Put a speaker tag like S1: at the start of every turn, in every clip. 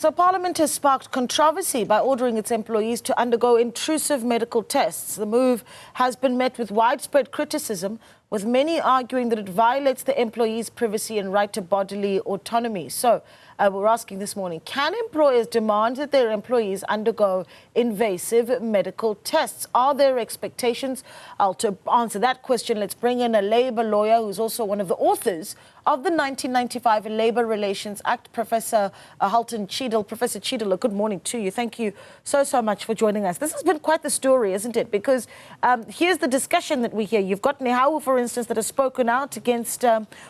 S1: So Parliament has sparked controversy by ordering its employees to undergo intrusive medical tests. The move has been met with widespread criticism, with many arguing that it violates the employees' privacy and right to bodily autonomy. So we're asking this morning, can employers demand that their employees undergo invasive medical tests? Are there expectations? To answer that question, let's bring in a Labour lawyer who's also one of the authors of the 1995 Labour Relations Act, Professor Halton Cheadle. Professor Cheadle, good morning to you. Thank you so much for joining us. This has been quite the story, isn't it? Because here's the discussion that we hear. You've got Nehawu, for instance, that has spoken out against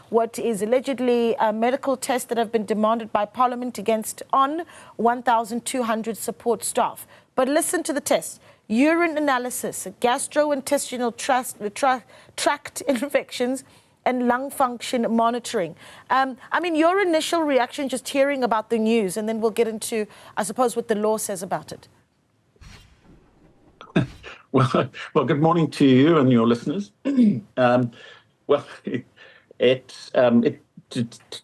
S1: what is allegedly medical tests that have been demanded by Parliament against 1,200 support staff. But listen to the test. Urine analysis, gastrointestinal tract infections, and lung function monitoring. I mean, your initial reaction just hearing about the news, and then we'll get into, I suppose, what the law says about it.
S2: Well, good morning to you and your listeners. To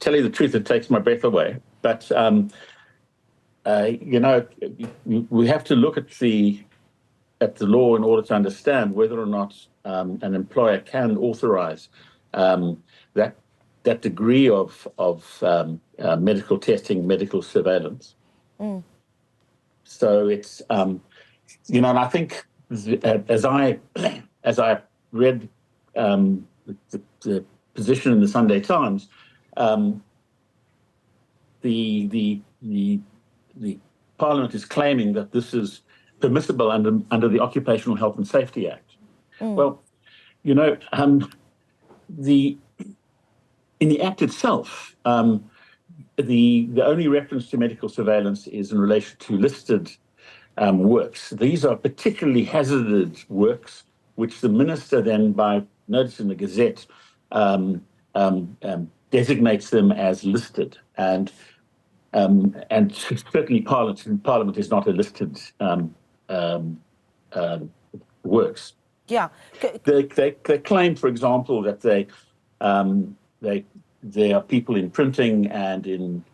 S2: tell you the truth, it takes my breath away. But we have to look at the law in order to understand whether or not an employer can authorize that degree of medical testing, medical surveillance. So it's and I think as I read the position in the Sunday Times, the Parliament is claiming that this is permissible under the Occupational Health and Safety Act. Well, in the Act itself, the only reference to medical surveillance is in relation to listed works. These are particularly hazardous works, which the minister then, by notice in the Gazette, designates them as listed, and certainly Parliament is not a listed works. Yeah, they claim, for example, that they are people in printing and in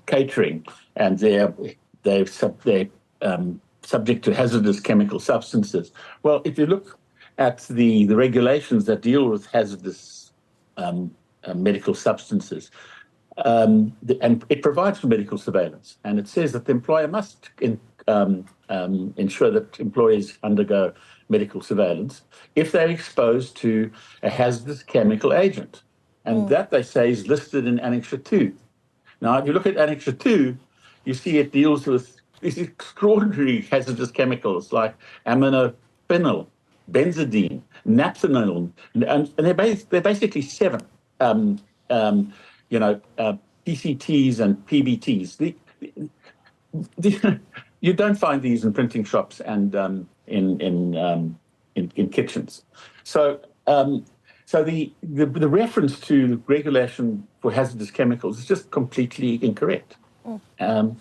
S2: catering, and they're subject to hazardous chemical substances. Well, if you look at the regulations that deal with hazardous medical substances, and it provides for medical surveillance, and it says that the employer must ensure that employees undergo medical surveillance if they're exposed to a hazardous chemical agent. And that, they say, is listed in Annexure 2. Now, if you look at Annexure 2, you see it deals with these extraordinary hazardous chemicals like aminophenol, benzidine, naphthalene, and they're basically 7, PCTs and PBTs. You don't find these in printing shops and in kitchens. So the reference to regulation for hazardous chemicals is just completely incorrect. The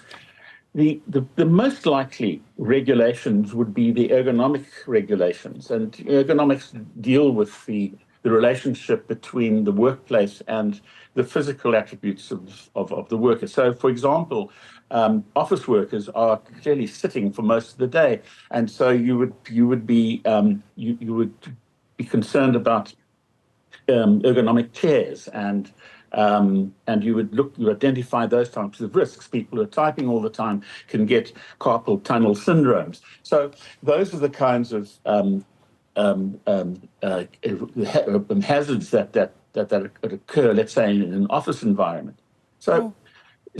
S2: most likely regulations would be the ergonomic regulations, and ergonomics deal with the relationship between the workplace and the physical attributes of the worker. So, for example, office workers are clearly sitting for most of the day, and so you would be concerned about ergonomic chairs, and you identify those types of risks. People who are typing all the time can get carpal tunnel syndromes. So those are the kinds of hazards that occur, let's say, in an office environment. So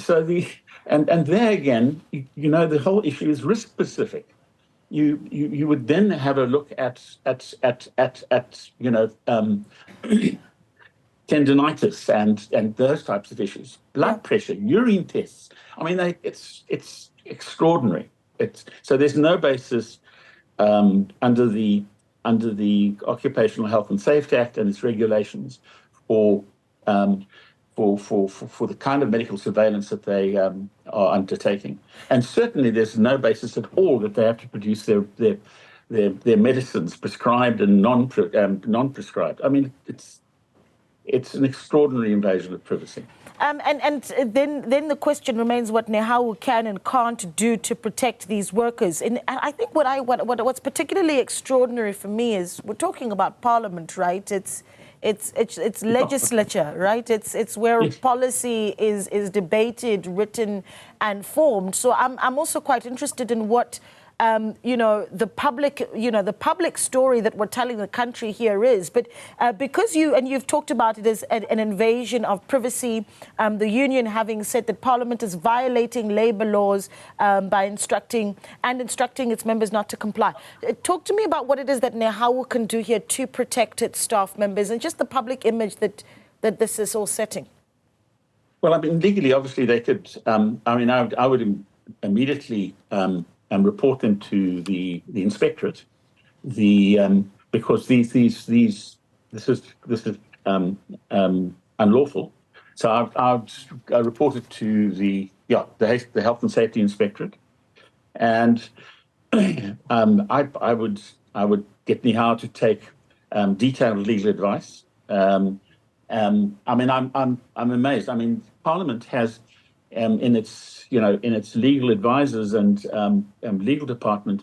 S2: there again, the whole issue is risk specific. You would then have a look at tendinitis and those types of issues, blood pressure, urine tests. I mean, it's extraordinary. So there's no basis under the Occupational Health and Safety Act and its regulations for the kind of medical surveillance that they are undertaking. And certainly there's no basis at all that they have to produce their medicines, prescribed and non-prescribed. I mean, it's an extraordinary invasion of privacy.
S1: And then the question remains what Nehawu can and can't do to protect these workers. And I think what's particularly extraordinary for me is we're talking about Parliament, right? It's legislature, right? It's where
S2: Yes.
S1: policy is debated, written, and formed. So I'm also quite interested in what the public story that we're telling the country here is. But because you've talked about it as an invasion of privacy, the union having said that Parliament is violating labour laws by instructing its members not to comply. Talk to me about what it is that Nehawu can do here to protect its staff members and just the public image that this is all setting.
S2: Well, I mean, legally, obviously, they could. I would immediately and report them to the inspectorate, because this is unlawful. So I reported to the Health and Safety Inspectorate, and I would get Nehawu to take detailed legal advice. I'm amazed. I mean, Parliament has in its legal advisors and legal department,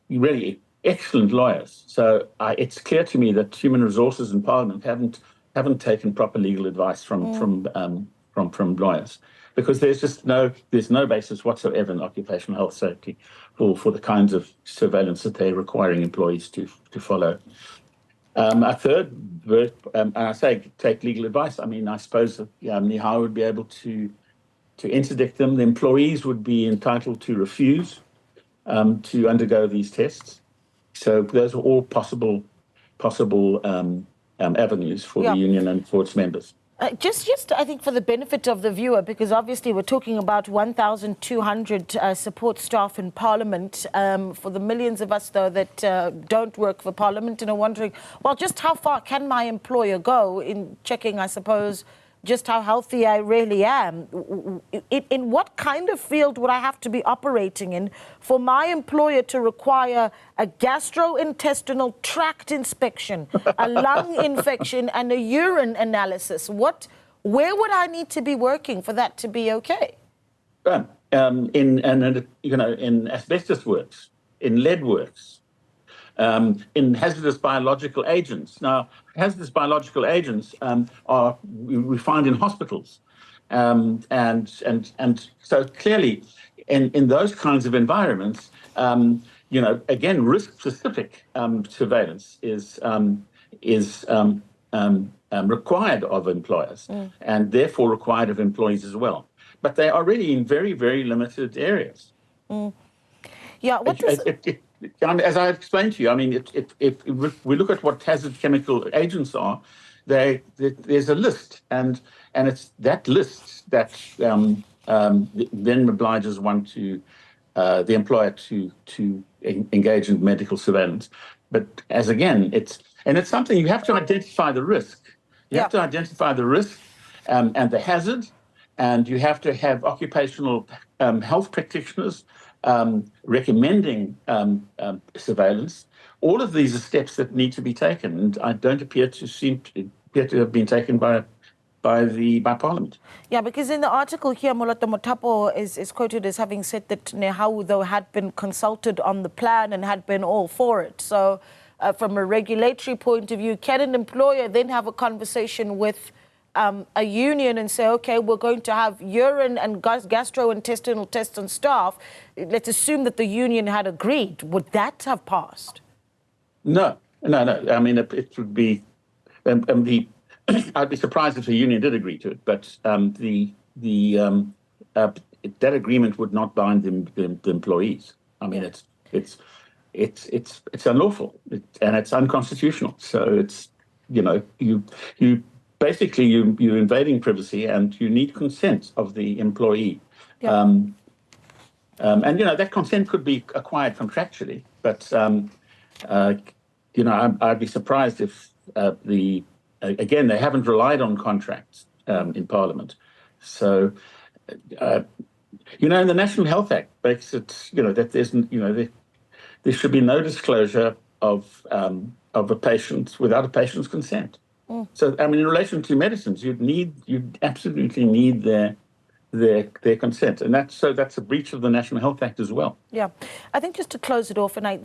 S2: really excellent lawyers. So it's clear to me that human resources in Parliament haven't taken proper legal advice from lawyers, because there's no basis whatsoever in occupational health safety for the kinds of surveillance that they're requiring employees to follow. A third, I say take legal advice. I mean, I suppose Nehawu would be able to interdict them. The employees would be entitled to refuse to undergo these tests. So those are all possible avenues for the union and for its members.
S1: Just I think for the benefit of the viewer, because obviously we're talking about 1,200 support staff in Parliament. For the millions of us, though, that don't work for Parliament and are wondering, well, just how far can my employer go in checking, I suppose, just how healthy I really am? In what kind of field would I have to be operating in for my employer to require a gastrointestinal tract inspection, a lung infection, and a urine analysis? Where would I need to be working for that to be okay?
S2: In asbestos works, in lead works, in hazardous biological agents. Now, hazardous biological agents we find in hospitals, and so clearly, in those kinds of environments, again, risk-specific surveillance is required of employers, and therefore required of employees as well. But they are really in very, very limited areas.
S1: Yeah.
S2: As I explained to you, I mean, if we look at what hazard chemical agents are, there's a list, and it's that list that then obliges one to the employer to engage in medical surveillance. But it's something you have to identify the risk. You have to identify the risk and the hazard, and you have to have occupational health practitioners recommending surveillance. All of these are steps that need to be taken, and I don't appear to have been taken by Parliament.
S1: Yeah, because in the article here, Moloto Motapo is quoted as having said that Nehawu, though, had been consulted on the plan and had been all for it. So from a regulatory point of view, can an employer then have a conversation with a union and say, okay, we're going to have urine and gastrointestinal tests on staff? Let's assume that the union had agreed. Would that have passed?
S2: No. I mean, it would be I'd be surprised if the union did agree to it, but that agreement would not bind the employees. I mean, it's unlawful and it's unconstitutional. So it's you basically you're invading privacy, and you need consent of the employee. Yeah. And that consent could be acquired contractually, but I'd be surprised if again, they haven't relied on contracts in Parliament. So, in the National Health Act makes it, that there should be no disclosure of a patient without a patient's consent. So, I mean, in relation to medicines, you'd absolutely need their consent, and that's a breach of the National Health Act as well.
S1: Yeah, I think just to close it off, and I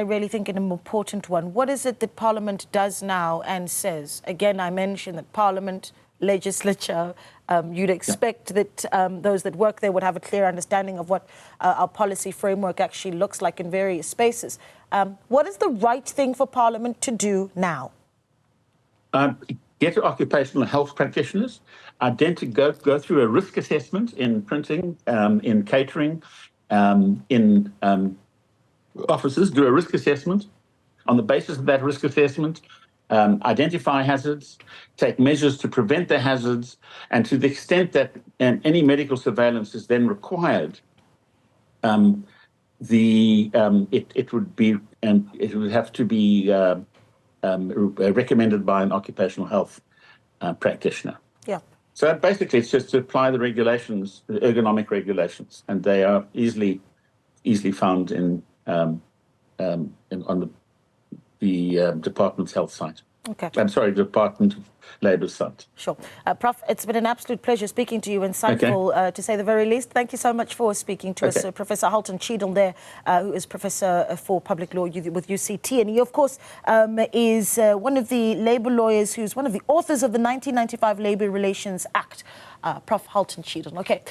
S1: really think an important one. What is it that Parliament does now and says? Again, I mentioned that Parliament, legislature, you'd expect that those that work there would have a clear understanding of what our policy framework actually looks like in various spaces. What is the right thing for Parliament to do now?
S2: Get occupational health practitioners, go through a risk assessment in printing, in catering, in offices, do a risk assessment. On the basis of that risk assessment, identify hazards, take measures to prevent the hazards, and to the extent that any medical surveillance is then required, it would have to be recommended by an occupational health practitioner.
S1: Yeah.
S2: So basically, it's just to apply the regulations, the ergonomic regulations, and they are easily found on the Department's health site.
S1: Okay.
S2: I'm sorry, Department of Labour's site.
S1: Sure. Prof, it's been an absolute pleasure speaking to you, insightful to say the very least. Thank you so much for speaking to us. Professor Halton Cheadle there, who is Professor for Public Law with UCT. And he, of course, is one of the labour lawyers who's one of the authors of the 1995 Labour Relations Act, Prof. Halton Cheadle. Okay.